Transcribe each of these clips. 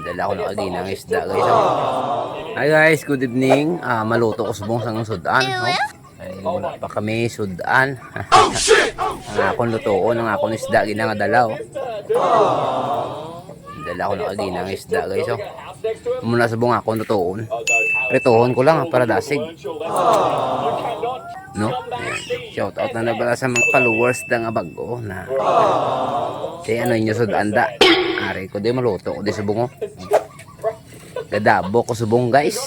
Dala ko na kagina ng isda guys. Hi guys, good evening. Maluto ko subong sang sudan. Ay, wala pa kami sudan. Ang akong lutoon, ang akong isda ginangadala. Dala ko na kagina ng isda guys. Muna subong akong lutoon. Pritohon ko lang para dasig. No? Ayan. Shout out na pala sa mga followers ng bago na ano inyo sudan da. Ari ko di maluto ko di subong. Gadabo ko subong guys.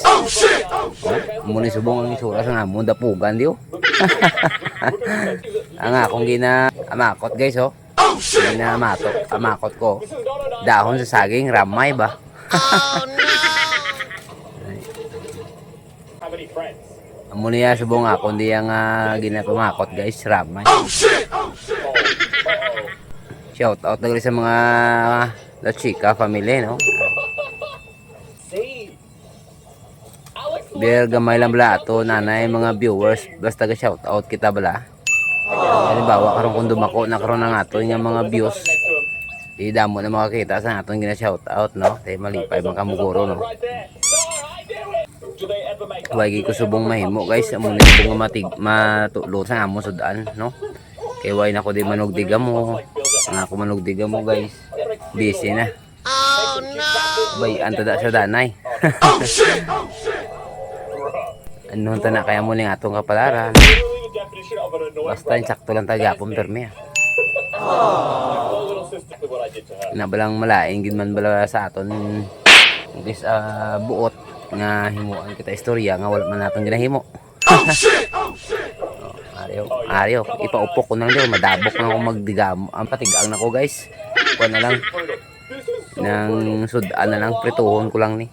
Muna subong ang isura sa amon dapugan di ang akong amakot guys amakot ko dahon sa saging ramay ba. Muna ya subong ako hindi ang ginapamakot guys ramay. Shout out na sa mga La Chica family no. Biar gamay lang bala ato nanay mga viewers basta ga shout out kita bala. Halimbawa karon kung dumako na karon ng ato nga mga views. Idamo na makakita sa aton gina shout out no. Tay malipay man kamuguro no. Wagi ko subong mahimo guys amo ni subong matulo sa amo sudan no. Kay way na ko di manugdiga mo. Ang ako manugdiga mo guys. Busy na. Oh no. Bay antada sa danay. Ano ta na kaya mo ning atong kapalaran. Basta sakto lang tagapon perme. Nabalang malaing gid man bala sa aton this buot nga himuan kita istorya nga wala man naton ginahimo. Ariyo, ipaupok ko nang diyo, madabok na ako magdigam. Ang patigang nako guys. Kuha na lang nang sudan na lang, prituhon ko lang ni.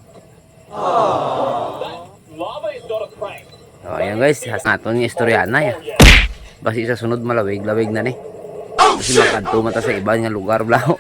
Ayan guys, naton yung istorya na ya. Basi sa sunod malawig-lawig na ni. Kasi makadto mata sa iba nga lugar blaho.